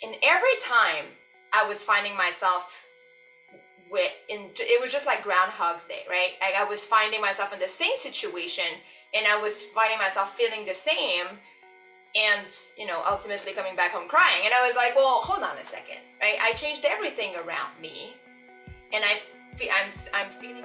And every time I was finding myself it was just like Groundhog's Day, right? Like I was finding myself in the same situation, and I was finding myself feeling the same, and ultimately coming back home crying. And I was like, well, hold on a second, right? I changed everything around me, and I'm feeling.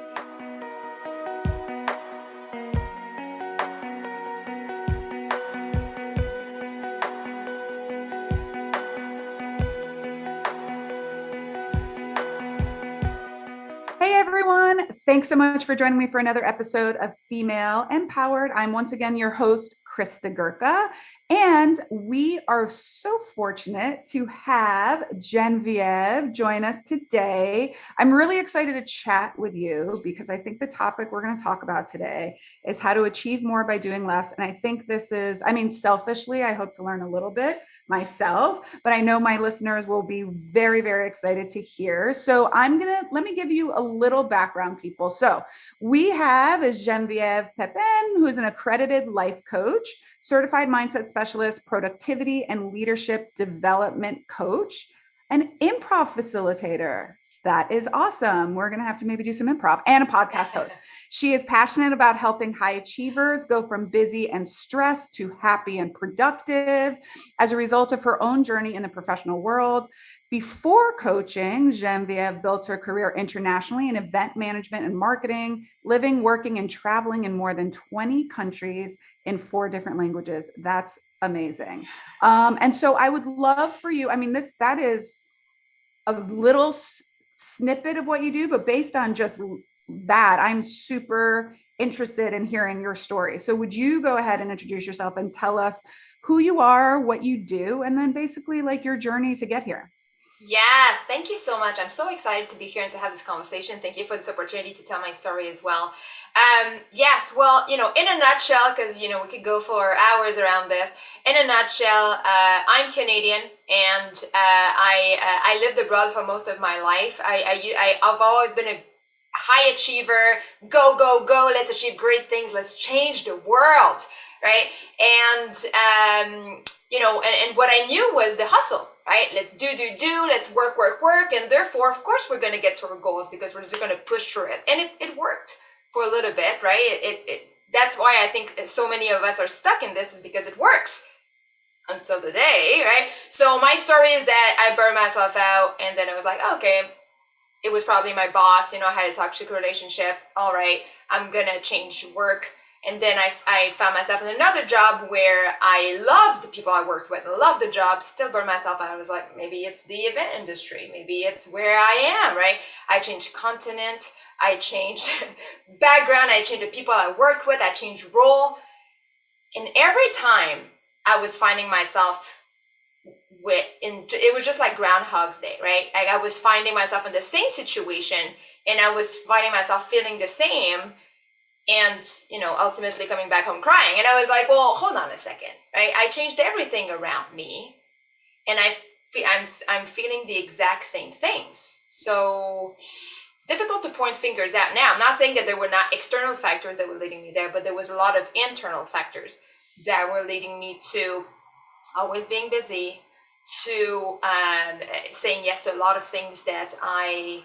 Hey everyone, thanks so much for joining me for another episode of Female Empowered. I'm once again your host, Krista Gurka, and we are so fortunate to have Genevieve join us today. I'm really excited to chat with you because I think the topic we're going to talk about today is how to achieve more by doing less. And I think selfishly, I hope to learn a little bit myself, but I know my listeners will be very, very excited to hear. So let me give you a little background, people. So we have is Genevieve Pepin, who's an accredited life coach, certified mindset specialist, productivity and leadership development coach, an improv facilitator. That is awesome. We're going to have to maybe do some improv, and a podcast host. She is passionate about helping high achievers go from busy and stressed to happy and productive as a result of her own journey in the professional world. Before coaching, Genevieve built her career internationally in event management and marketing, living, working, and traveling in more than 20 countries in 4 different languages. That's amazing. And so I would love for you, that is a little snippet of what you do, but based on just that, I'm super interested in hearing your story. So would you go ahead and introduce yourself and tell us who you are, what you do, and then basically like your journey to get here? Yes, thank you so much. I'm so excited to be here and to have this conversation. Thank you for this opportunity to tell my story as well. Yes, well, in a nutshell, because, we could go for hours around this. In a nutshell, I'm Canadian, and I lived abroad for most of my life. I've always been a high achiever. Go, go, go. Let's achieve great things. Let's change the world, right? And what I knew was the hustle, right? Let's do, let's work, work, work. And therefore, of course, we're going to get to our goals because we're just going to push through it. And it worked for a little bit, right? That's why I think so many of us are stuck in this, is because it works until the day, right? So my story is that I burned myself out, and then I was like, okay, it was probably my boss, I had a toxic relationship. All right, I'm going to change work. And then I found myself in another job where I loved the people I worked with. I loved the job, still burned myself out. I was like, maybe it's the event industry. Maybe it's where I am, right? I changed continent. I changed background. I changed the people I worked with. I changed role. And every time I was finding myself it was just like Groundhog's Day, right? Like I was finding myself in the same situation, and I was finding myself feeling the same, and ultimately coming back home crying. And I was like, well, hold on a second, right? I changed everything around me, and I'm feeling the exact same things. So it's difficult to point fingers out now. I'm not saying that there were not external factors that were leading me there, but there was a lot of internal factors that were leading me to always being busy, to saying yes to a lot of things that I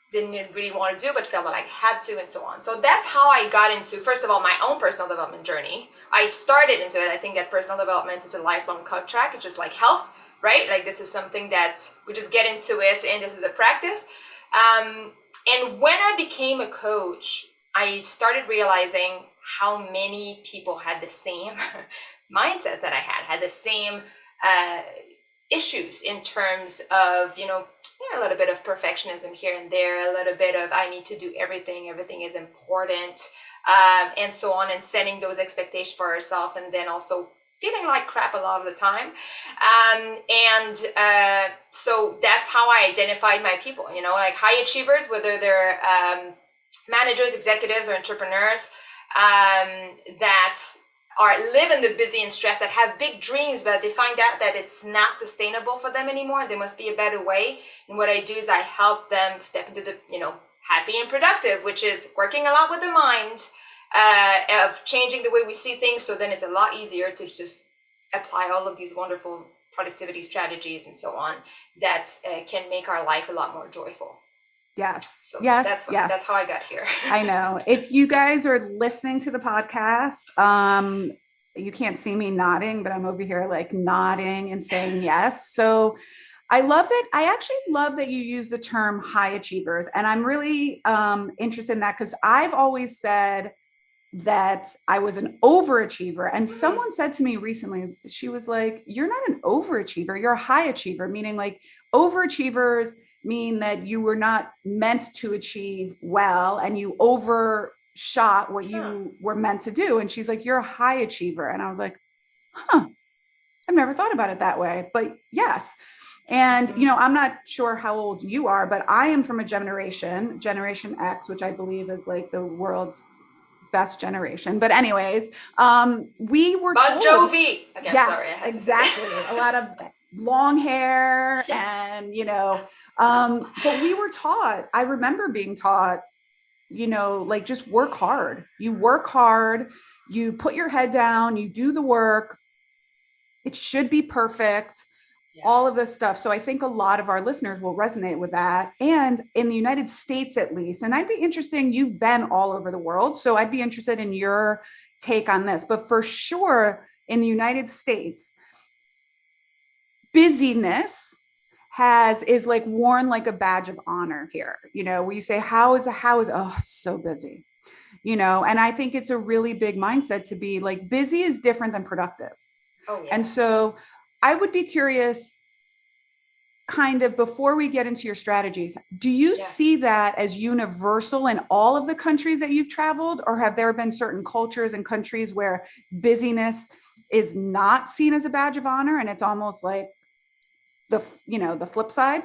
didn't really want to do but felt that I had to, and so on. So that's how I got into, first of all, my own personal development journey. I started into it. I think that personal development is a lifelong contract. It's just like health, right? Like this is something that we just get into it, and this is a practice. And when I became a coach, I started realizing how many people had the same mindsets that I had the same issues in terms of, a little bit of perfectionism here and there, a little bit of I need to do everything is important, and so on, and setting those expectations for ourselves, and then also feeling like crap a lot of the time. So that's how I identified my people, like high achievers, whether they're managers, executives, or entrepreneurs, that live in the busy and stress, that have big dreams, but they find out that it's not sustainable for them anymore. There must be a better way. And what I do is I help them step into the, happy and productive, which is working a lot with the mind, of changing the way we see things. So then it's a lot easier to just apply all of these wonderful productivity strategies and so on that can make our life a lot more joyful. Yes. So Yes. Yes. that's how I got here. I know. If you guys are listening to the podcast, you can't see me nodding, but I'm over here like nodding and saying yes. So I love it. I actually love that you use the term high achievers. And I'm really interested in that because I've always said that I was an overachiever. And someone said to me recently, she was like, you're not an overachiever, you're a high achiever, meaning like overachievers mean that you were not meant to achieve well and you overshot what you were meant to do. And she's like, you're a high achiever. And I was like, huh, I've never thought about it that way. But yes. And, I'm not sure how old you are, but I am from a Generation X, which I believe is like the world's best generation. But anyways, we were Bon told, Jovi. Okay, yes, I'm sorry, I had exactly. to say A lot of long hair yes. and, but we were taught, I remember being taught, like just work hard. You work hard, you put your head down, you do the work. It should be perfect. All of this stuff. So I think a lot of our listeners will resonate with that. And in the United States, at least, and I'd be interested, you've been all over the world. So I'd be interested in your take on this, but for sure in the United States, busyness is like worn like a badge of honor here, where you say, how is, oh, so busy, and I think it's a really big mindset to be like, busy is different than productive. Oh, yeah. And so I would be curious, kind of before we get into your strategies, do you see that as universal in all of the countries that you've traveled, or have there been certain cultures and countries where busyness is not seen as a badge of honor and it's almost like the flip side?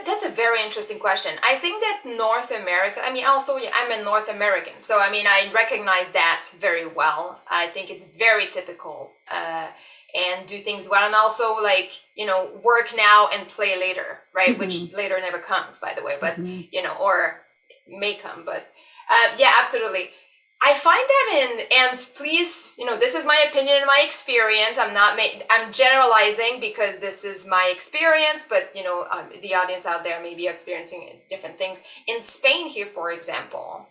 That's a very interesting question. I think that North America, also I'm a North American, so I recognize that very well. I think it's very typical, and do things well, and also like, work now and play later, right? Mm-hmm. Which later never comes, by the way, but or may come, but yeah, absolutely. I find that and please, this is my opinion and my experience. I'm generalizing because this is my experience, but the audience out there may be experiencing different things. In Spain here, for example,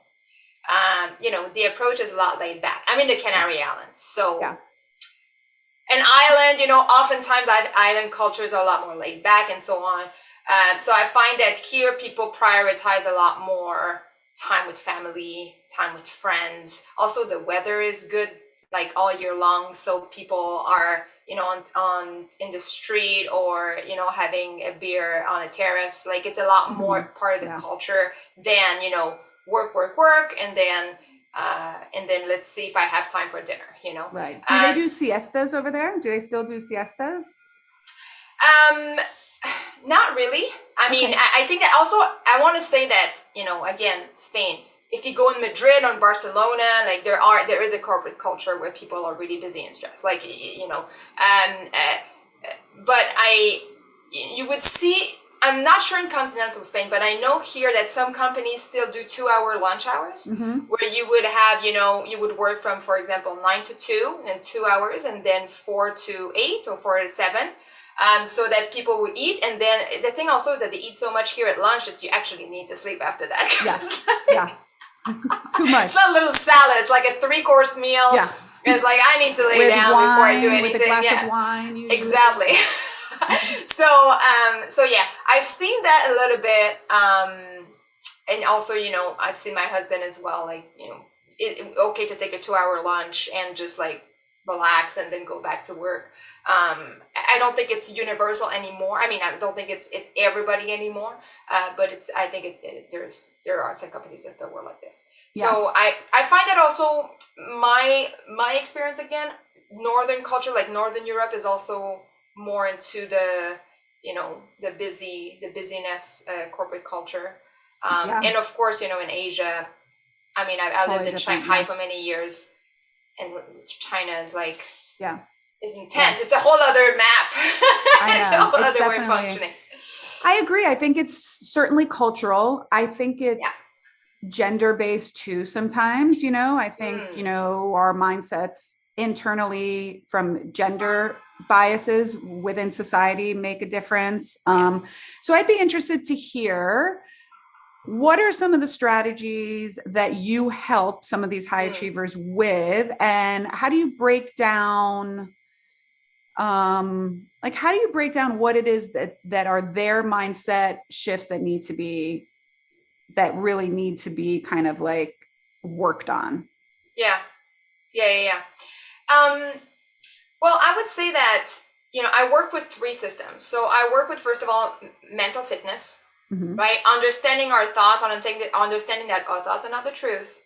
the approach is a lot laid back. I'm in the Canary Islands, so an island, oftentimes island cultures are a lot more laid back and so on. So I find that here people prioritize a lot more time with family, time with friends. Also, the weather is good like all year long, so people are on in the street or having a beer on a terrace. Like it's a lot more part of the culture than work and then let's see if I have time for dinner. Right? Do they do siestas over there? Do they still do siestas? Not really. I think that also, I want to say that, again, Spain, if you go in Madrid or Barcelona, like there is a corporate culture where people are really busy and stressed, like, but you would see, I'm not sure in continental Spain, but I know here that some companies still do 2-hour lunch hours, where you would have, you would work from, for example, 9 to 2 and 2 hours, and then 4 to 8 or 4 to 7. So that people would eat, and then the thing also is that they eat so much here at lunch that you actually need to sleep after that. Yes. Yeah. Too much. It's not a little salad. It's like a 3-course meal. Yeah. It's like I need to lay down before I do anything. With a glass of wine. Usually. Exactly. So yeah, I've seen that a little bit. And also, I've seen my husband as well. Like, okay to take a 2-hour lunch and just like relax and then go back to work. I don't think it's universal anymore. I don't think it's everybody anymore. But I think there are some companies that still work like this. Yes. So I find that also my experience, again, Northern culture, like Northern Europe, is also more into the busyness, corporate culture. And of course, in Asia, I lived in Shanghai for many years, and China is like, is intense. It's a whole other map. It's a whole other way of functioning. I agree. I think it's certainly cultural. I think it's gender-based too sometimes, I think, our mindsets internally from gender biases within society make a difference. So I'd be interested to hear, what are some of the strategies that you help some of these high achievers with, and how do you break down how do you break down what it is that are their mindset shifts that really need to be kind of like worked on? Yeah. Well, I would say that, I work with 3 systems. So I work with, first of all, mental fitness, right? Understanding our thoughts, understanding that our thoughts are not the truth,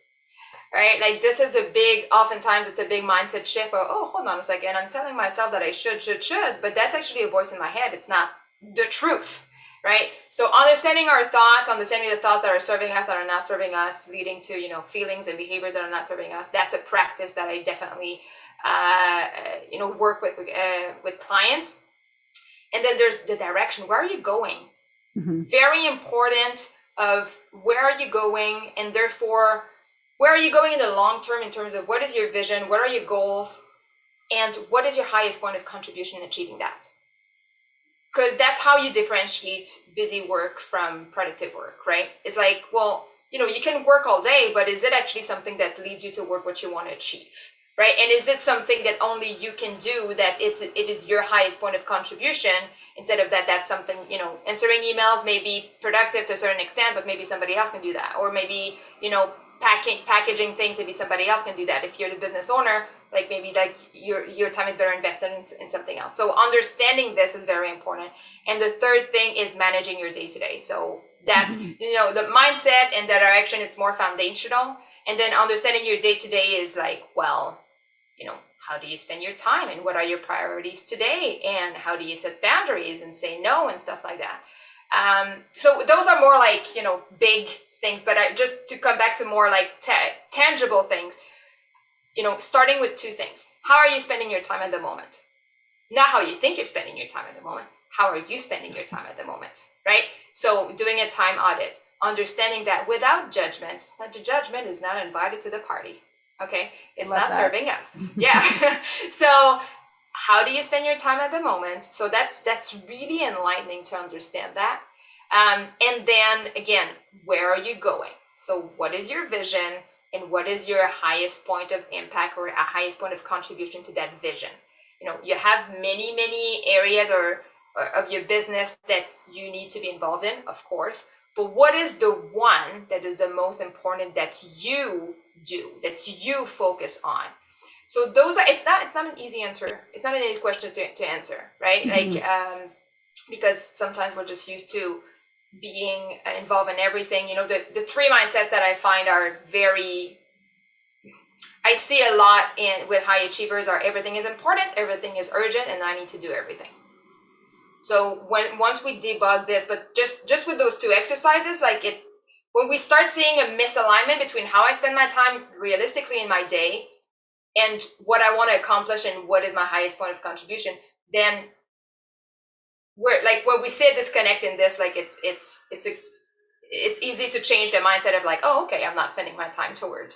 right? Like this is oftentimes it's a big mindset shift of, oh, hold on a second. I'm telling myself that I should, but that's actually a voice in my head. It's not the truth, right? So understanding our thoughts, understanding the thoughts that are serving us, that are not serving us, leading to, feelings and behaviors that are not serving us. That's a practice that I definitely, work with clients. And then there's the direction. Where are you going? Very important of where are you going, and therefore, where are you going in the long term in terms of what is your vision, what are your goals, and what is your highest point of contribution in achieving that? Because that's how you differentiate busy work from productive work, right? It's like, well, you can work all day, but is it actually something that leads you toward what you want to achieve, right? And is it something that only you can do, that it is your highest point of contribution, instead of that's something, answering emails may be productive to a certain extent, but maybe somebody else can do that. Or maybe, packaging things, maybe somebody else can do that. If you're the business owner, like maybe like your time is better invested in something else. So understanding this is very important. And the third thing is managing your day-to-day. So that's, the mindset and the direction, it's more foundational. And then understanding your day-to-day is like, well, how do you spend your time, and what are your priorities today, and how do you set boundaries and say no and stuff like that. So those are more like, big things, but just to come back to more like tangible things, starting with 2 things. How are you spending your time at the moment? Not how you think you're spending your time at the moment. How are you spending your time at the moment, right? So doing a time audit, understanding that without judgment, that the judgment is not invited to the party. Okay, it's not serving us. Yeah. So how do you spend your time at the moment? So that's really enlightening to understand that. And then again, where are you going? So what is your vision, and what is your highest point of impact, or a highest point of contribution to that vision? You have many areas or of your business that you need to be involved in, of course. But what is the one that is the most important that you do, that you focus on? So those are, it's not an easy answer. It's not an easy question to answer, right? Like, because sometimes we're just used to being involved in everything. The 3 mindsets that I find are I see a lot with high achievers are: everything is important, everything is urgent, and I need to do everything. So once we debug this, but just with those 2 exercises, when we start seeing a misalignment between how I spend my time realistically in my day and what I want to accomplish and what is my highest point of contribution, then we're like, when we see a disconnect in this, like it's easy to change the mindset of like, oh, okay, I'm not spending my time toward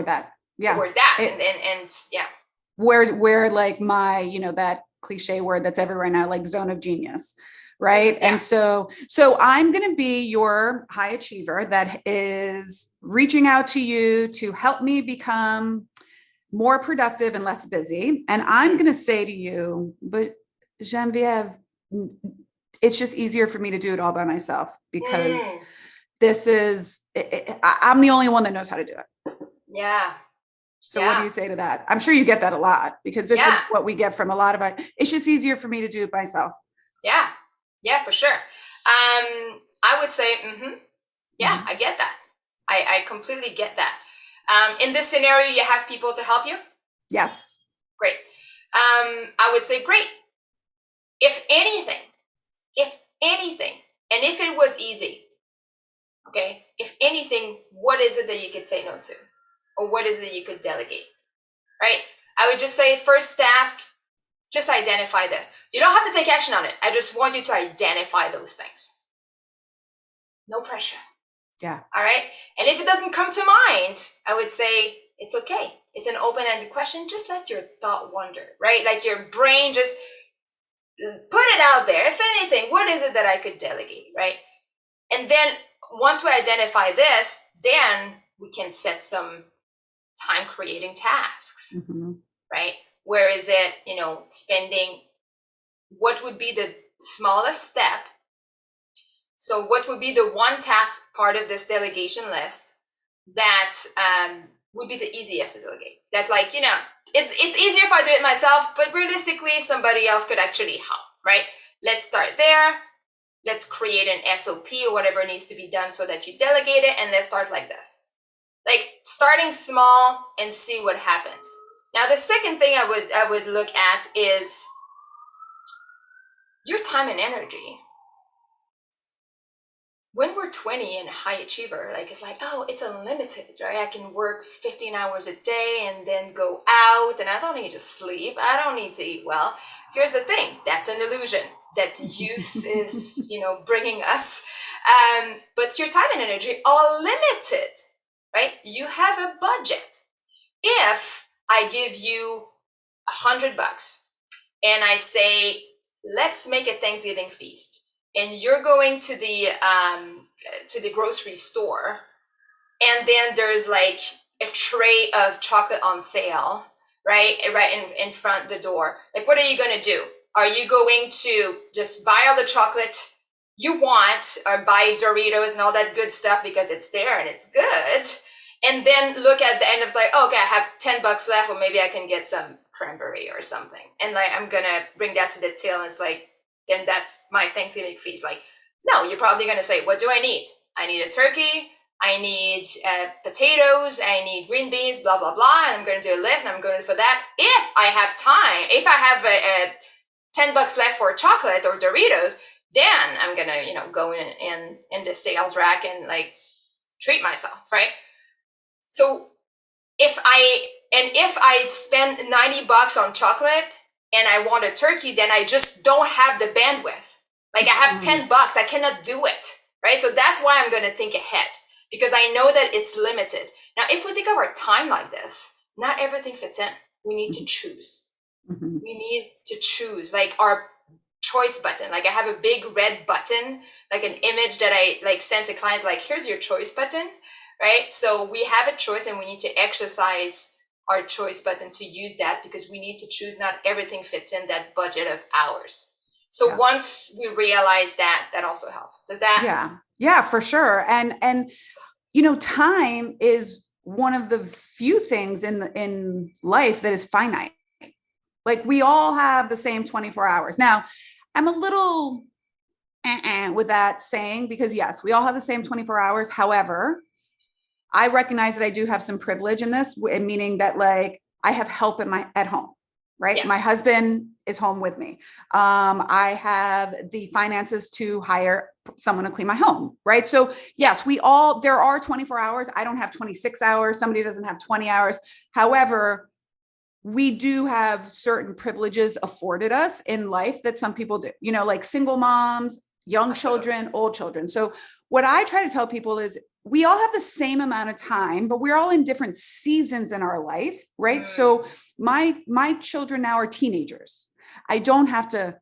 that. Yeah. Toward that. And yeah. Where like my, that cliche word that's everywhere now, like zone of genius. Right. Yeah. And so I'm going to be your high achiever that is reaching out to you to help me become more productive and less busy. And I'm going to say to you, but Genevieve, it's just easier for me to do it all by myself, because I'm the only one that knows how to do it. Yeah. So what do you say to that? I'm sure you get that a lot, because this is what we get from a lot of it. It's just easier for me to do it myself. Yeah, for sure. I would say, I get that. I completely get that. In this scenario, you have people to help you? Yes. Great. I would say, great. If anything, and if it was easy, okay, if anything, what is it that you could say no to? Or what is it you could delegate, right? I would just say, first task, just identify this. You don't have to take action on it. I just want you to identify those things. No pressure. Yeah. All right. And if it doesn't come to mind, I would say, it's okay. It's an open-ended question. Just let your thought wander, right? Like your brain just put it out there. If anything, what is it that I could delegate, right? And then once we identify this, then we can set some time creating tasks, right? Where is it, spending, what would be the smallest step? So what would be the one task part of this delegation list that would be the easiest to delegate? That it's easier if I do it myself, but realistically, somebody else could actually help, right? Let's start there. Let's create an SOP or whatever needs to be done so that you delegate it, and let's start like this. Like starting small and see what happens. Now, the second thing I would look at is your time and energy. When we're 20 and high achiever, it's like, oh, it's unlimited, right? I can work 15 hours a day and then go out, and I don't need to sleep. I don't need to eat well. Here's the thing. That's an illusion that youth is, bringing us. But your time and energy are limited, right? You have a budget. If I give you $100 and I say, let's make a Thanksgiving feast, and you're going to the grocery store, and then there's like a tray of chocolate on sale, right in front of the door. Like, what are you going to do? Are you going to just buy all the chocolate you want, or buy Doritos and all that good stuff because it's there and it's good, and then look at the end of like, oh, okay, I have $10 left, or maybe I can get some cranberry or something, and I'm gonna bring that to the till, and it's like, then that's my Thanksgiving feast. Like, no, you're probably going to say, what do I need? I need a turkey. I need potatoes. I need green beans, blah, blah, blah. And I'm going to do a list, and I'm going for that. If I have time, if I have $10 left for chocolate or Doritos, then I'm going to, go in the sales rack and treat myself, right? So if I spend $90 on chocolate, and I want a turkey, then I just don't have the bandwidth. Like, I have $10, I cannot do it, right? So that's why I'm going to think ahead, because I know that it's limited. Now, if we think of our time like this, not everything fits in. We need to choose. We need to choose, like our choice button. Like, I have a big red button, like an image that I send to clients, like, here's your choice button, right? So we have a choice, and we need to exercise our choice button to use that, because we need to choose. Not everything fits in that budget of hours. So once we realize that also helps. Does that? Yeah, for sure. And time is one of the few things in life that is finite. Like, we all have the same 24 hours. Now, I'm a little with that saying, because yes, we all have the same 24 hours. However, I recognize that I do have some privilege in this, meaning that I have help at home, right? Yeah. My husband is home with me. I have the finances to hire someone to clean my home, right? So yes, there are 24 hours. I don't have 26 hours. Somebody doesn't have 20 hours. However, we do have certain privileges afforded us in life that some people do, like single moms, young children, old children. So what I try to tell people is, we all have the same amount of time, but we're all in different seasons in our life, right? So my children now are teenagers. I don't have to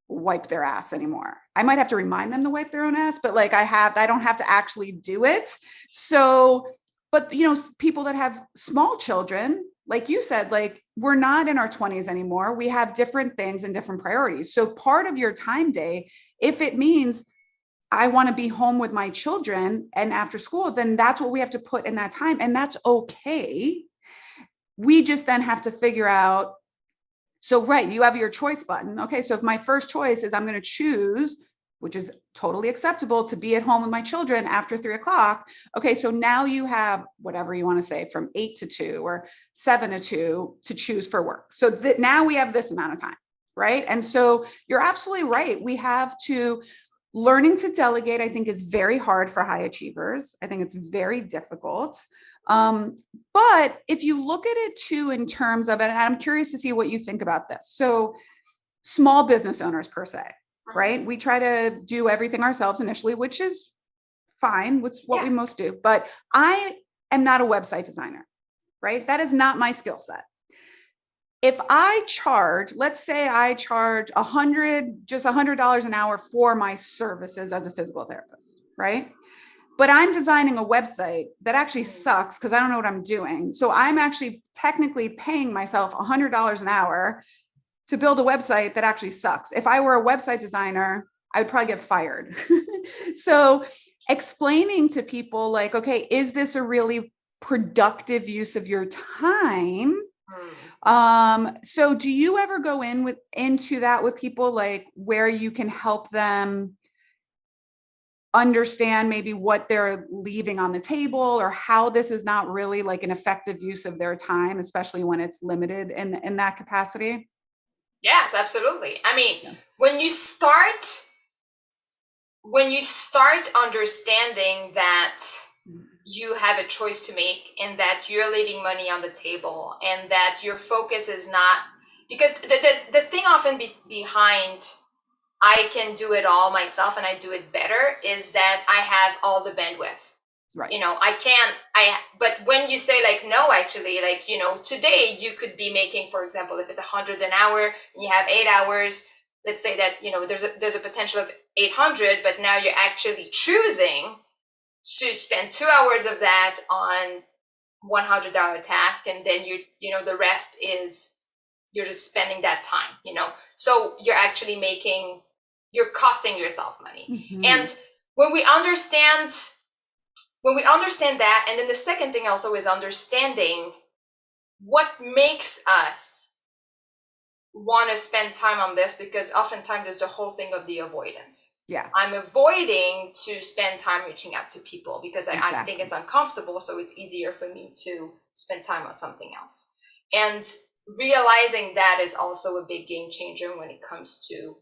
wipe their ass anymore. I might have to remind them to wipe their own ass, but I don't have to actually do it. So, but people that have small children, like you said, we're not in our 20s anymore. We have different things and different priorities. So part of your time day, if it means I want to be home with my children and after school, then that's what we have to put in that time. And that's okay. We just then have to figure out. So, right, you have your choice button. Okay. So if my first choice is I'm going to choose, which is totally acceptable, to be at home with my children after 3:00. Okay. So now you have whatever you want to say, from 8 to 2 or 7 to 2 to choose for work. So that now we have this amount of time. Right. And so you're absolutely right. We have to. Learning to delegate, I think, is very hard for high achievers. I think it's very difficult. But if you look at it too, in terms of, and I'm curious to see what you think about this. So small business owners per se, right? We try to do everything ourselves initially, which is fine. What's what we most do. But I am not a website designer. right? That is not my skill set. If I charge, let's say I charge $100 an hour for my services as a physical therapist, right? But I'm designing a website that actually sucks because I don't know what I'm doing. So I'm actually technically paying myself $100 an hour to build a website that actually sucks. If I were a website designer, I would probably get fired. So explaining to people like, okay, is this a really productive use of your time? So do you ever go into that with people, like where you can help them understand maybe what they're leaving on the table or how this is not really like an effective use of their time, especially when it's limited in that capacity? Yes, absolutely. I mean, Yeah. when you start understanding that you have a choice to make and that you're leaving money on the table and that your focus is not, because the thing often behind I can do it all myself and I do it better is that I have all the bandwidth. Right. But when you say like, no, actually, like, today you could be making, for example, if it's 100 an hour and you have 8 hours, let's say that, there's a potential of 800, but now you're actually choosing to spend 2 hours of that on $100 task. And then the rest is, you're just spending that time, so you're costing yourself money. Mm-hmm. And when we understand that, and then the second thing also is understanding what makes us want to spend time on this, because oftentimes there's a whole thing of the avoidance. Yeah. I'm avoiding to spend time reaching out to people because Exactly. I think it's uncomfortable, so it's easier for me to spend time on something else. And realizing that is also a big game changer when it comes to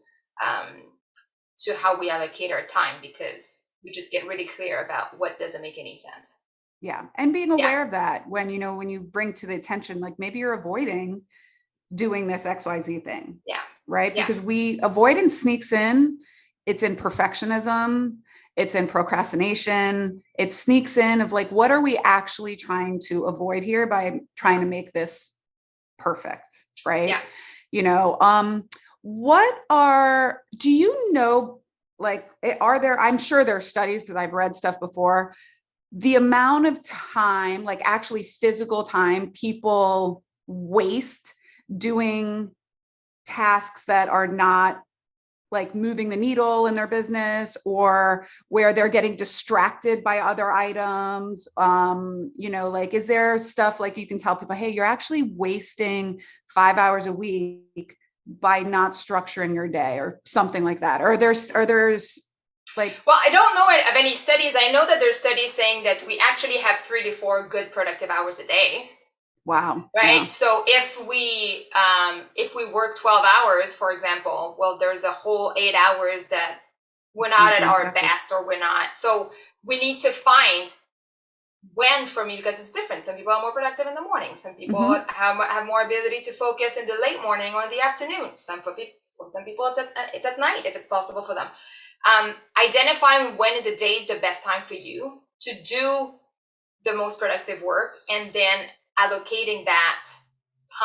how we allocate our time, because we just get really clear about what doesn't make any sense. Yeah. And being aware of that when you bring to the attention, like maybe you're avoiding doing this XYZ thing. Yeah. Right. Yeah. Because avoidance sneaks in. It's in perfectionism. It's in procrastination. It sneaks in of like, what are we actually trying to avoid here by trying to make this perfect? Right. Yeah. Do you know, like, I'm sure there are studies because I've read stuff before, the amount of time, like actually physical time people waste doing tasks that are not like moving the needle in their business, or where they're getting distracted by other items. Like, is there stuff like you can tell people, hey, you're actually wasting 5 hours a week by not structuring your day or something like that? Or there's like, well, I don't know of any studies. I know that there's studies saying that we actually have 3 to 4 good productive hours a day. Wow. Right. Yeah. So if we work 12 hours, for example, well, there's a whole 8 hours that we're not at our best, or we're not. So we need to find when, for me, because it's different. Some people are more productive in the morning. Some people have more ability to focus in the late morning or in the afternoon. For some people it's at night if it's possible for them. Identifying when in the day is the best time for you to do the most productive work, and then allocating that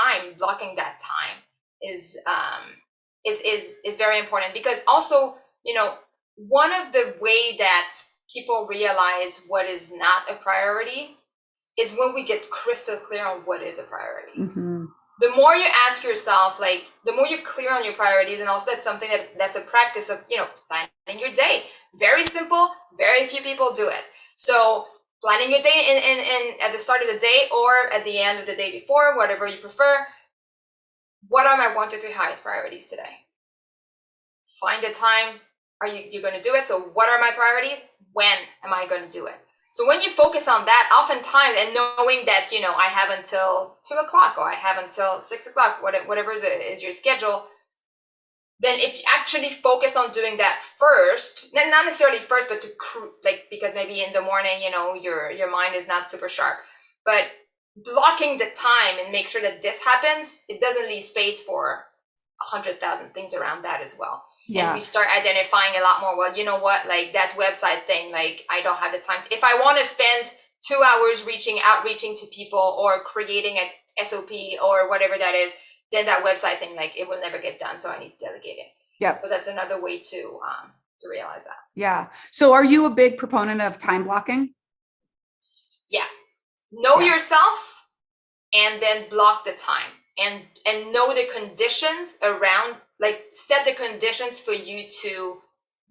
time, blocking that time is very important. Because also, one of the way that people realize what is not a priority is when we get crystal clear on what is a priority. Mm-hmm. The more you ask yourself, like, the more you're clear on your priorities. And also that's something that's a practice of, planning your day. Very simple. Very few people do it. So planning your day in at the start of the day or at the end of the day before, whatever you prefer. What are my 1 to 3 highest priorities today? Find a time. Are you're going to do it? So what are my priorities? When am I going to do it? So when you focus on that, oftentimes, and knowing that, I have until 2:00 or I have until 6:00, whatever is your schedule, then if you actually focus on doing that first, then not necessarily first, but because maybe in the morning, your mind is not super sharp, but blocking the time and make sure that this happens, it doesn't leave space for 100,000 things around that as well. Yeah. And we start identifying a lot more, well, you know what, like that website thing, like I don't have the time. If I want to spend 2 hours outreaching to people or creating a SOP or whatever that is, then that website thing, like it will never get done. So I need to delegate it. Yep. So that's another way to realize that. Yeah. So are you a big proponent of time blocking? Yeah. Know yourself and then block the time and know the conditions around, like set the conditions for you to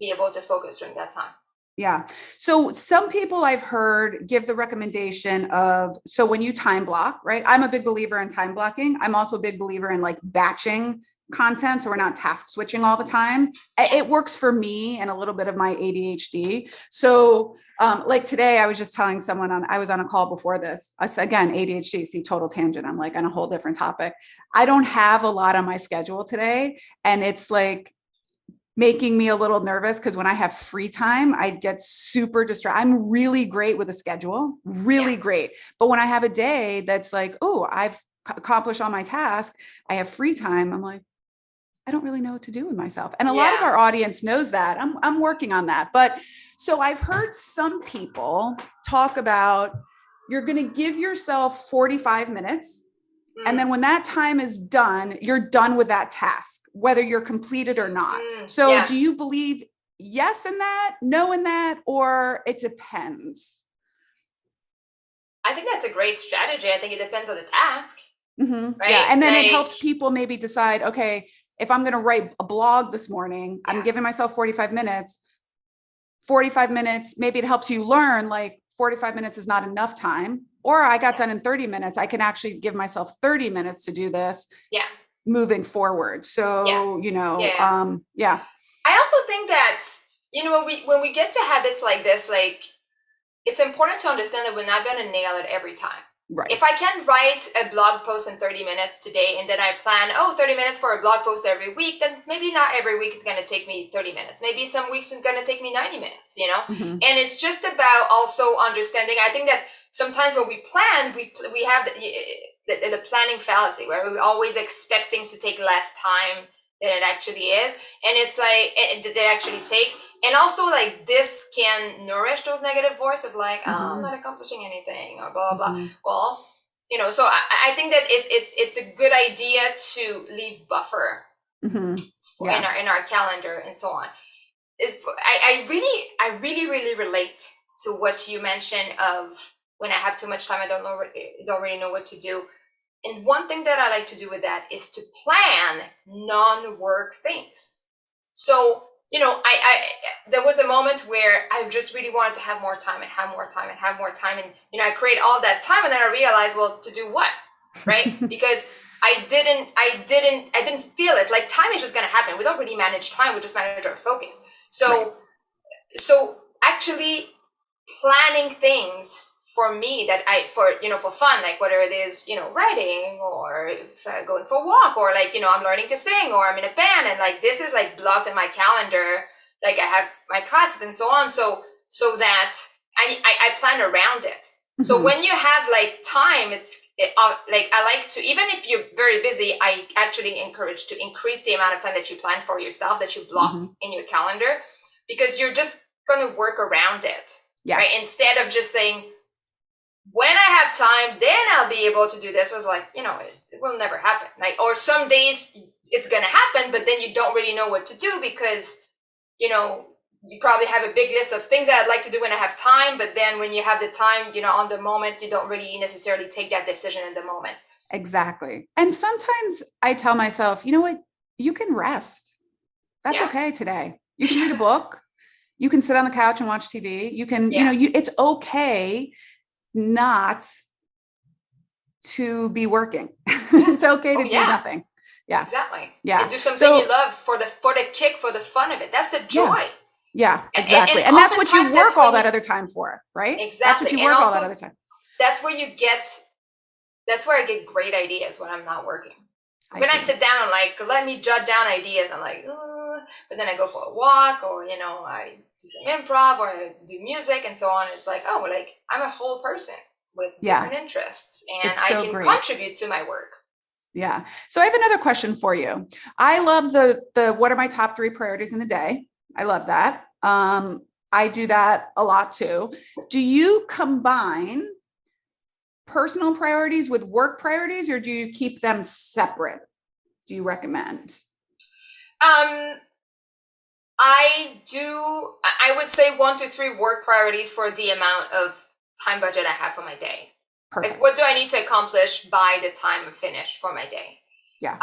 be able to focus during that time. Yeah. So some people I've heard give the recommendation of, so when you time block, right? I'm a big believer in time blocking. I'm also a big believer in like batching content. So we're not task switching all the time. It works for me and a little bit of my ADHD. So like today, I was just telling someone I was on a call before this. Again, ADHD, see, total tangent. I'm like on a whole different topic. I don't have a lot on my schedule today. And it's like, making me a little nervous because when I have free time, I get super distracted. I'm really great with a schedule, really great. But when I have a day that's like, oh, I've accomplished all my tasks, I have free time, I'm like, I don't really know what to do with myself. And a lot of our audience knows that. I'm working on that. But so I've heard some people talk about you're going to give yourself 45 minutes. And then when that time is done, you're done with that task, whether you're completed or not. So do you believe yes in that, no in that, or it depends? I think that's a great strategy. I think it depends on the task. Right. Yeah. And then it helps people maybe decide, okay, if I'm going to write a blog this morning, I'm giving myself 45 minutes, maybe it helps you learn like 45 minutes is not enough time. Or I got done in 30 minutes. I can actually give myself 30 minutes to do this. Moving forward. So, I also think that, when we get to habits like this, like it's important to understand that we're not going to nail it every time. Right. If I can write a blog post in 30 minutes today, and then I plan, 30 minutes for a blog post every week, then maybe not every week is going to take me 30 minutes. Maybe some weeks it's going to take me 90 minutes, And it's just about also understanding. I think that sometimes when we plan, we have the planning fallacy where we always expect things to take less time than it actually is. And it's like, it actually takes. And also like this can nourish those negative voices of like, I'm not accomplishing anything or blah, blah, blah. Well, so I think that it's a good idea to leave buffer in our calendar and so on. I really relate to what you mentioned of when I have too much time, I don't really know what to do. And one thing that I like to do with that is to plan non-work things. So, there was a moment where I just really wanted to have more time and have more time and have more time. And, I create all that time. And then I realized, well, to do what? Right? Because I didn't feel it. Like time is just going to happen. We don't really manage time. We just manage our focus. So actually planning things for me that for fun, like whether it is, writing or going for a walk or like, I'm learning to sing or I'm in a band and like, this is like blocked in my calendar. Like I have my classes and so on. So that I plan around it. So when you have like time, like I like to, even if you're very busy, I actually encourage to increase the amount of time that you plan for yourself, that you block in your calendar, because you're just going to work around it. Right? Instead of just saying, when I have time, then I'll be able to do this. Was like, it will never happen. Like, or some days it's going to happen, but then you don't really know what to do because, you probably have a big list of things that I'd like to do when I have time. But then when you have the time, on the moment, you don't really necessarily take that decision in the moment. Exactly. And sometimes I tell myself, you know what, you can rest. That's okay today. You can read a book. You can sit on the couch and watch TV. You can, it's okay not to be working. It's okay to do nothing. Yeah, exactly. Yeah, and do something you love for the kick, for the fun of it. That's the joy. Yeah, exactly. And that's what you work all that other time for, right? Exactly. That's what you work all that other time. That's where I get great ideas when I'm not working. When I sit down, I'm like, let me jot down ideas. I'm like, but then I go for a walk, or I do some improv, or I do music, and so on. It's like, like I'm a whole person with different interests, and I can contribute to my work. Yeah. So I have another question for you. I love the what are my top 3 priorities in the day? I love that. I do that a lot too. Do you combine personal priorities with work priorities, or do you keep them separate? Do you recommend? Um, I would say 1 to 3 work priorities for the amount of time budget I have for my day. Like, Perfect. what do I need to accomplish by the time I'm finished for my day? Yeah.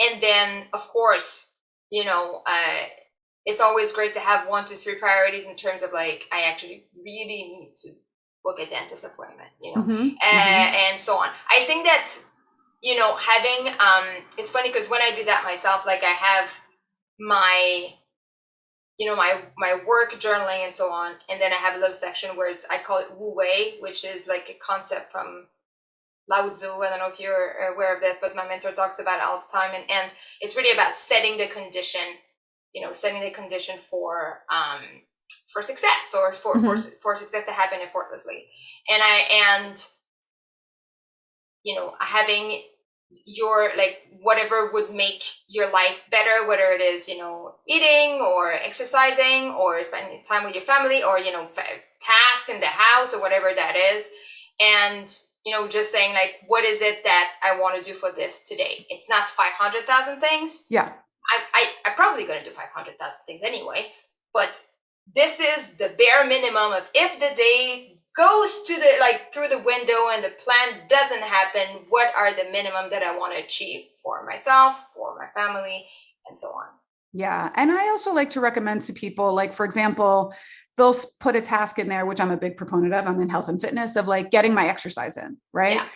And then, of course, it's always great to have 1 to 3 priorities in terms of like, I actually really need to book a dentist appointment, and so on. I think that, having, it's funny because when I do that myself, like I have my, my work journaling and so on. And then I have a little section where I call it Wu Wei, which is like a concept from Lao Tzu. I don't know if you're aware of this, but my mentor talks about it all the time. And it's really about setting the condition, for success, or for success to happen effortlessly. And having your, like, whatever would make your life better, whether it is, eating or exercising or spending time with your family, or, task in the house or whatever that is. And, just saying like, what is it that I want to do for this today? It's not 500,000 things. Yeah. I'm probably going to do 500,000 things anyway, but this is the bare minimum of, if the day goes through the window and the plan doesn't happen, what are the minimum that I want to achieve for myself, for my family, and so on. Yeah. And I also like to recommend to people, like, for example, they'll put a task in there, which I'm a big proponent of. I'm in health and fitness, of like getting my exercise in, right? Yeah.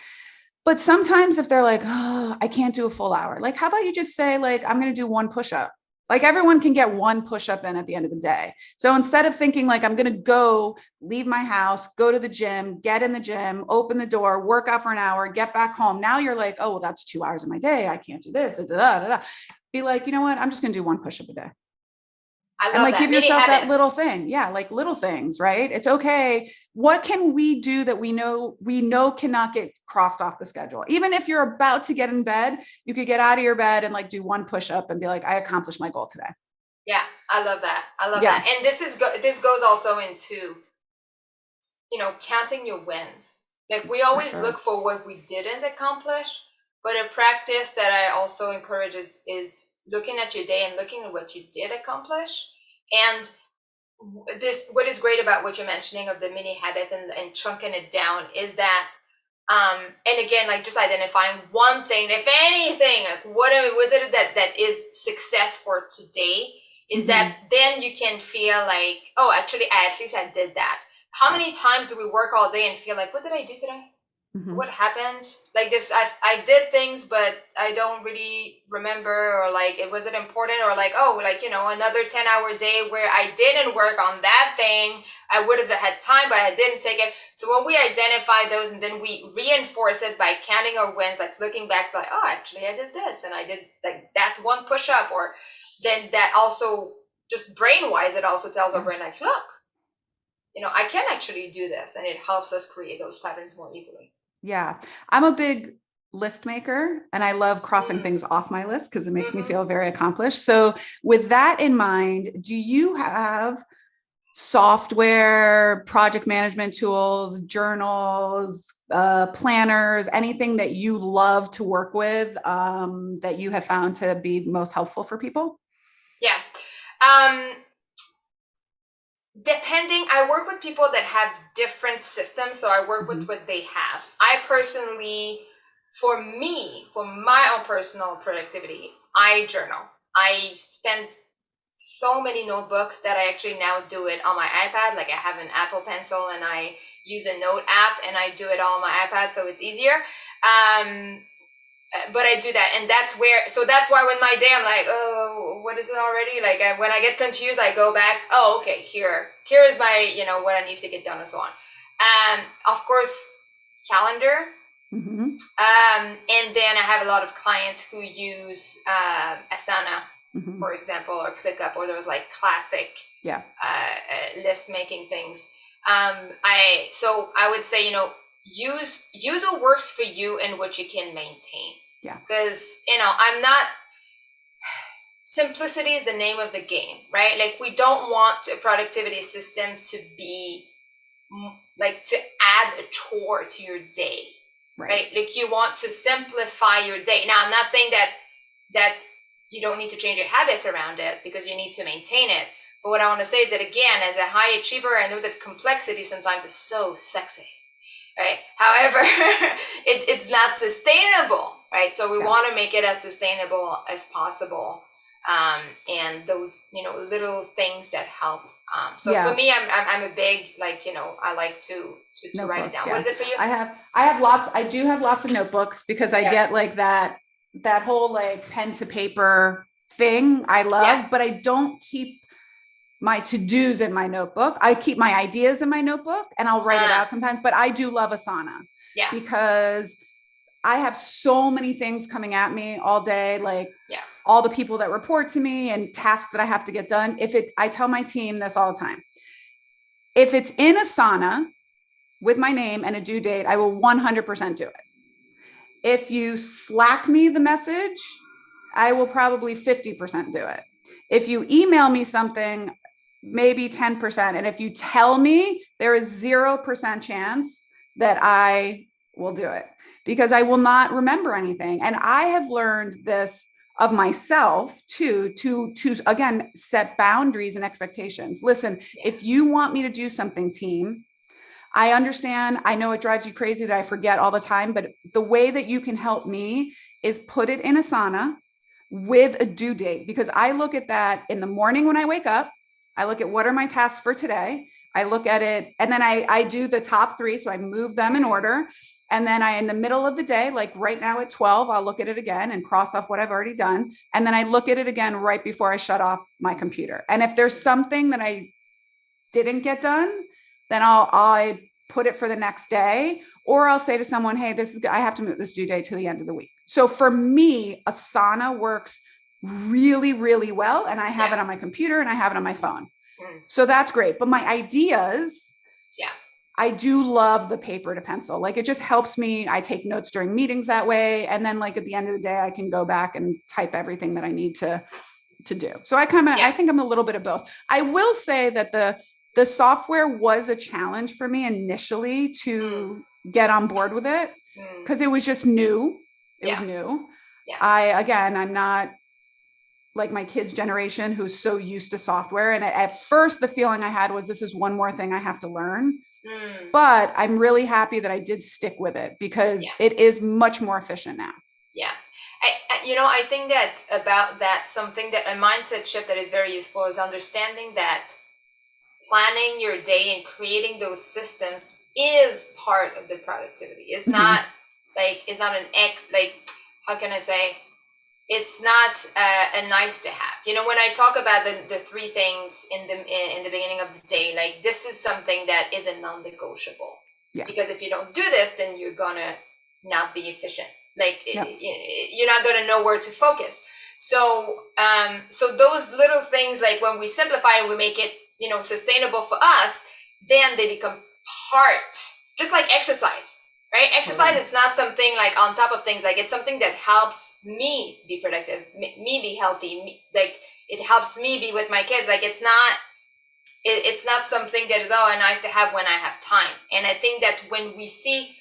But sometimes if they're like, oh, I can't do a full hour, like, how about you just say, like, I'm going to do one push-up? Like, everyone can get one push-up in at the end of the day. So instead of thinking like, I'm going to go leave my house, go to the gym, get in the gym, open the door, work out for an hour, get back home. Now you're like, oh, well, that's 2 hours of my day. I can't do this. Be like, you know what? I'm just going to do one push-up a day. I love And like, that. give Mini yourself that habits. little thing. Yeah. Like little things, right? It's okay. What can we do that we know cannot get crossed off the schedule? Even if you're about to get in bed, you could get out of your bed and like do one push up and be like, I accomplished my goal today. Yeah. I love that. Yeah. That. And this goes also into, counting your wins. Like, we always look for what we didn't accomplish, but a practice that I also encourage is looking at your day and looking at what you did accomplish. And what is great about what you're mentioning of the mini habits and chunking it down is that, and again, like, just identifying one thing, if anything, like, what is it that is success for today, is that then you can feel like, oh, actually, at least I did that. How many times do we work all day and feel like, what did I do today? What happened? Like this, I did things, but I don't really remember, or like, was it important, or like, oh, like, another 10-hour day where I didn't work on that thing. I would have had time, but I didn't take it. So when we identify those and then we reinforce it by counting our wins, like looking back, it's like, oh, actually I did this, and I did like that one push up, or then that also, just brain wise, it also tells our brain like, look, I can actually do this, and it helps us create those patterns more easily. Yeah. I'm a big list maker, and I love crossing things off my list because it makes me feel very accomplished. So with that in mind, do you have software, project management tools, journals, planners, anything that you love to work with, that you have found to be most helpful for people? Yeah. Depending, I work with people that have different systems, so I work with what they have. I personally, for my own personal productivity, I journal. I spent so many notebooks that I actually now do it on my iPad. Like, I have an Apple Pencil and I use a note app and I do it all on my iPad, so it's easier. But I do that, and that's why when my day, I'm like, oh, what is it already? Like, when I get confused, I go back. Oh, okay, here is my, what I need to get done, and so on. Of course, calendar. And then I have a lot of clients who use Asana, for example, or ClickUp, or those like classic list making things. I would say, use what works for you and what you can maintain. Yeah. Because, I'm not, simplicity is the name of the game, right? Like we don't want a productivity system to be like to add a chore to your day, right? Like you want to simplify your day. Now, I'm not saying that you don't need to change your habits around it, because you need to maintain it. But what I want to say is that, again, as a high achiever, I know that complexity sometimes is so sexy, right? However, it's not sustainable, right? So we want to make it as sustainable as possible. And those, little things that help. So for me, I'm a big, I like to write it down. What is it for you? I do have lots of notebooks, because I get like that whole like pen to paper thing I love, but I don't keep my to-dos in my notebook. I keep my ideas in my notebook, and I'll write it out sometimes, but I do love Asana because I have so many things coming at me all day, like all the people that report to me and tasks that I have to get done. I tell my team this all the time. If it's in Asana with my name and a due date, I will 100% do it. If you Slack me the message, I will probably 50% do it. If you email me something, maybe 10%. And if you tell me, there is 0% chance that I will do it, because I will not remember anything. And I have learned this of myself too, to again, set boundaries and expectations. Listen, if you want me to do something, team, I understand. I know it drives you crazy that I forget all the time, but the way that you can help me is put it in Asana with a due date, because I look at that in the morning when I wake up. I look at what are my tasks for today. I look at it, and then I do the top 3. So I move them in order. And then in the middle of the day, like right now at 12, I'll look at it again and cross off what I've already done. And then I look at it again right before I shut off my computer. And if there's something that I didn't get done, then I put it for the next day, or I'll say to someone, hey, I have to move this due date to the end of the week. So for me, Asana works really, really well. And I have it on my computer and I have it on my phone. So that's great. But my ideas, I do love the paper to pencil. Like it just helps me. I take notes during meetings that way. And then like at the end of the day, I can go back and type everything that I need to do. So I think I'm a little bit of both. I will say that the software was a challenge for me initially to get on board with it, because it was just new. It was new. I'm not like my kids' generation who's so used to software. And at first the feeling I had was, this is one more thing I have to learn. But I'm really happy that I did stick with it, because it is much more efficient now. I think that about that, something that a mindset shift that is very useful is understanding that planning your day and creating those systems is part of the productivity. It's not how can I say, it's not a nice to have. When I talk about the 3 things in the beginning of the day, like this is something that is a non-negotiable. Because if you don't do this, then you're gonna not be efficient. Like you're not gonna know where to focus. So those little things, like when we simplify and we make it sustainable for us, then they become part, just like exercise. Right? Exercise, it's not something like on top of things. Like it's something that helps me be productive, me be healthy. Like it helps me be with my kids. Like it's not something that is nice to have when I have time. And I think that when we see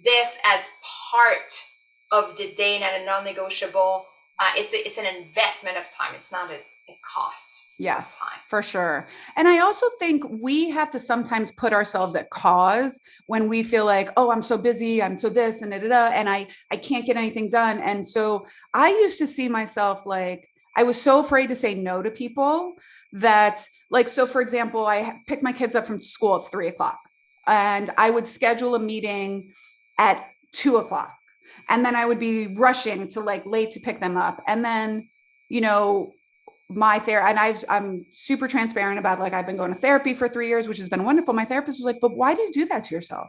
this as part of the day and a non-negotiable, it's an investment of time. It's not a cost of time. For sure. And I also think we have to sometimes put ourselves at cause when we feel like, oh, I'm so busy, I'm so this and and I can't get anything done. And so I used to see myself like, I was so afraid to say no to people that, like, so for example, I pick my kids up from school at 3:00 and I would schedule a meeting at 2:00. And then I would be rushing to like late to pick them up. And then, my therapist, and I'm super transparent about, like, I've been going to therapy for 3 years, which has been wonderful. My therapist was like, but why do you do that to yourself?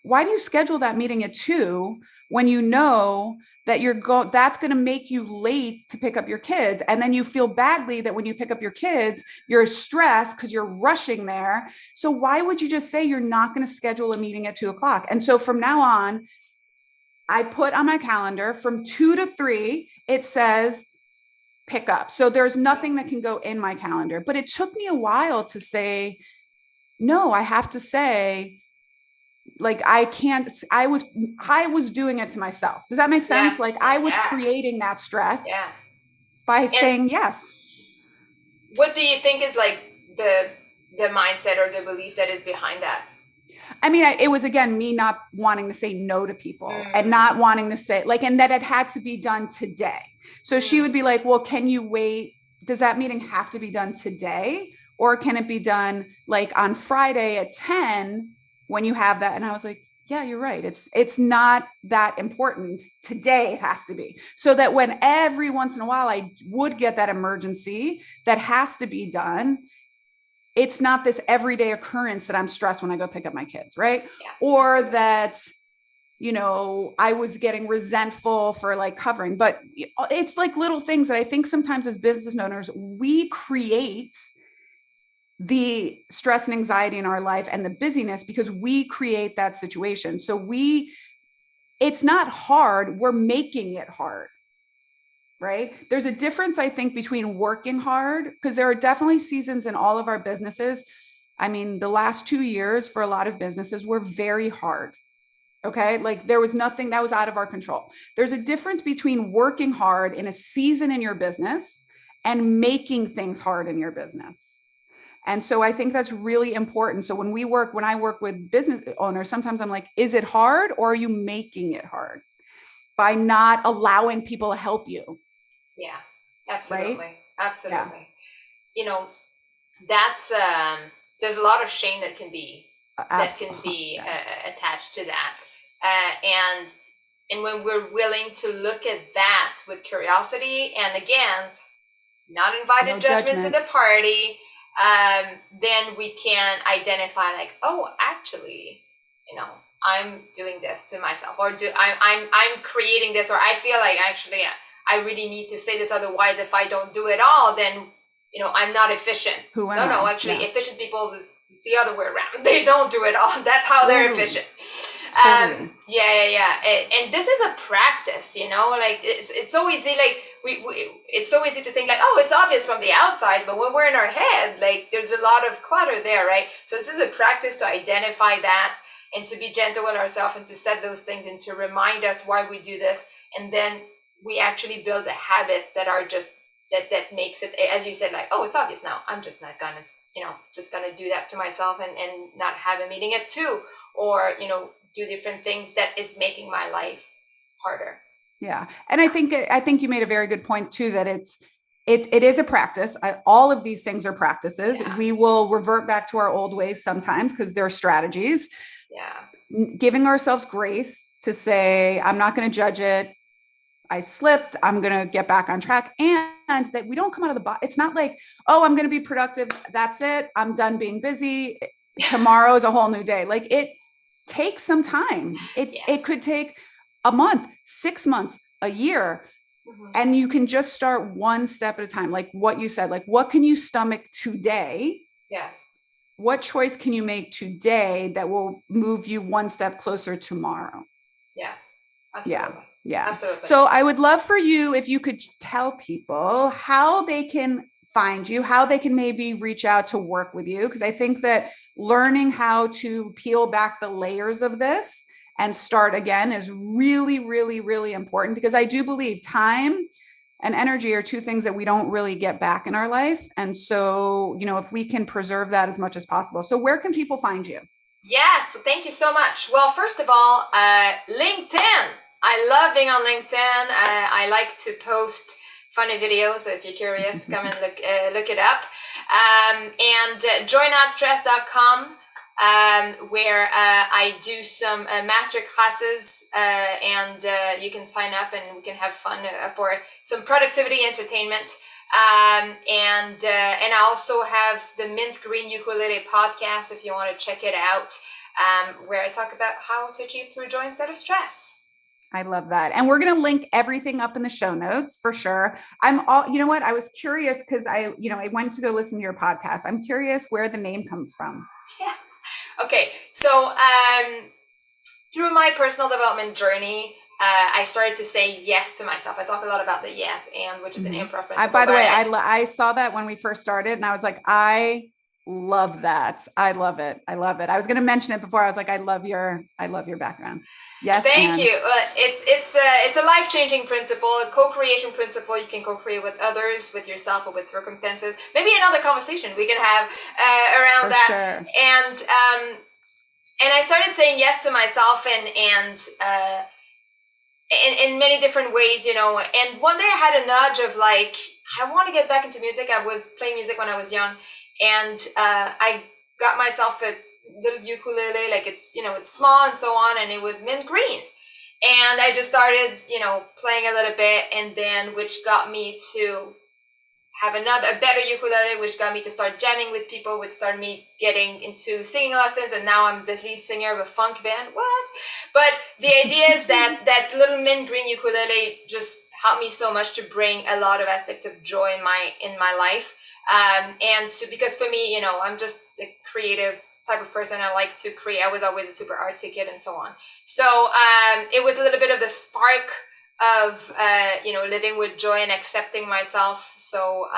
Why do you schedule that meeting at 2 when you know that that's going to make you late to pick up your kids? And then you feel badly that when you pick up your kids, you're stressed because you're rushing there. So why would you just say you're not going to schedule a meeting at 2:00? And so from now on, I put on my calendar from 2 to 3, it says, pick up. So there's nothing that can go in my calendar. But it took me a while to say, no, I have to say, like, I can't, I was doing it to myself. Does that make Yeah. sense? Like I was Yeah. creating that stress Yeah. by And saying yes. what do you think is like the mindset or the belief that is behind that? I mean, it was again me not wanting to say no to people and Mm, not wanting to say like, and that it had to be done today. So she would mm, be like, well, can you wait? Does that meeting have to be done today? Or can it be done like on Friday at 10 when you have that? And I was like, yeah, you're right. It's not that important. Today it has to be. So that when every once in a while I would get that emergency that has to be done, it's not this everyday occurrence that I'm stressed when I go pick up my kids, right? yeah, Or absolutely. that, I was getting resentful for like covering, but it's like little things that I think sometimes as business owners, we create the stress and anxiety in our life and the busyness because we create that situation. So it's not hard. We're making it hard. Right. There's a difference, I think, between working hard, because there are definitely seasons in all of our businesses. I mean, the last 2 years for a lot of businesses were very hard. Okay. Like there was nothing that was out of our control. There's a difference between working hard in a season in your business and making things hard in your business. And so I think that's really important. So when I work with business owners, sometimes I'm like, is it hard or are you making it hard by not allowing people to help you? Yeah, Right. absolutely. Yeah. Absolutely. You know, that's there's a lot of shame Absolutely. Yeah. attached to that. And when we're willing to look at that with curiosity and again, not No invited judgment to judgment. the party, then we can identify like, oh, actually, I'm doing this to myself, or I'm creating this, or I feel like actually I really need to say this. Otherwise, if I don't do it all, then I'm not efficient. Who am No, I? actually, Yeah. efficient people is the other way around. They don't do it all. That's how they're Totally. efficient. Totally. Yeah. And this is a practice, like it's so easy. Like it's so easy to think like, oh, it's obvious from the outside, but when we're in our head, like there's a lot of clutter there, right? So this is a practice to identify that and to be gentle with ourselves and to set those things and to remind us why we do this. And then we actually build the habits that are just that makes it, as you said, like, oh, it's obvious now. I'm just not gonna, just gonna do that to myself and not have a meeting at 2, or do different things that is making my life harder. Yeah. And I think you made a very good point too, that it is a practice. All of these things are practices. Yeah. We will revert back to our old ways sometimes because they're strategies. Yeah. Giving ourselves grace to say, I'm not going to judge it. I slipped. I'm going to get back on track. And that we don't come out of the box. It's not like, oh, I'm going to be productive. That's it. I'm done being busy. Tomorrow is a whole new day. Like it takes some time. It Yes. could take a month, 6 months, a year. Mm-hmm. And you can just start one step at a time. Like what you said, like what can you stomach today? Yeah. What choice can you make today that will move you one step closer tomorrow? Yeah. Yeah. Absolutely. Yeah. Absolutely. So I would love for you if you could tell people how they can find you, how they can maybe reach out to work with you. Because I think that learning how to peel back the layers of this and start again is really, really, really important because I do believe time and energy are two things that we don't really get back in our life. And so, if we can preserve that as much as possible. So where can people find you? Yes, thank you so much. Well, first of all, LinkedIn. I love being on LinkedIn. I like to post funny videos. So if you're curious, come and look it up. And joynotstress.com, where I do some master classes, and you can sign up and we can have fun for some productivity entertainment. And I also have the Mint Green Ukulele podcast if you want to check it out, where I talk about how to achieve through joy instead of stress. I love that. And we're going to link everything up in the show notes for sure. You know what? I was curious because I went to go listen to your podcast. I'm curious where the name comes from. Yeah. Okay. So, through my personal development journey, I started to say yes to myself. I talk a lot about the yes and, which is an improv principle. By the way, I saw that when we first started, and I was like, I love that. I love it. I love it. I was going to mention it before. I was like, I love your background. Yes. Thank you. It's a life changing principle, a co-creation principle. You can co-create with others, with yourself, or with circumstances. Maybe another conversation we can have around For that. sure. And I started saying yes to myself, and in many different ways, you know. And one day I had a nudge of like, I want to get back into music. I was playing music when I was young, and I got myself a little ukulele, like it's, you know, it's small and so on, and it was mint green. And I just started, you know, playing a little bit, and then which got me to have a better ukulele, which got me to start jamming with people, which started me getting into singing lessons, and now I'm the lead singer of a funk band. What? But the idea is that that little mint green ukulele just helped me so much to bring a lot of aspects of joy in my life. And to, because for me, you know, I'm just a creative type of person. I like to create. I was always a super artsy kid and so on. So it was a little bit of the spark of you know, living with joy and accepting myself. So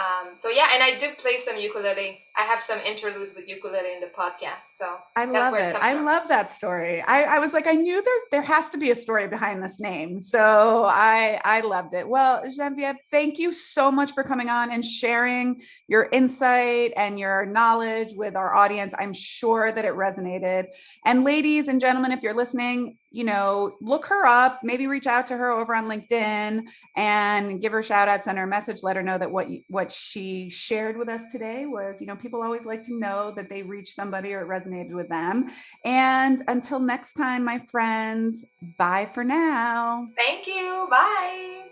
yeah, and I do play some ukulele. I have some interludes with ukulele in the podcast. So I that's love where it it. comes I from. love that story. I was like, I knew there has to be a story behind this name. So I loved it. Well, Genevieve, thank you so much for coming on and sharing your insight and your knowledge with our audience. I'm sure that it resonated. And ladies and gentlemen, if you're listening, you know, look her up, maybe reach out to her over on LinkedIn and give her a shout out, send her a message, let her know that what she shared with us today was, you know, people always like to know that they reached somebody or it resonated with them. And until next time, my friends, bye for now. Thank you. Bye.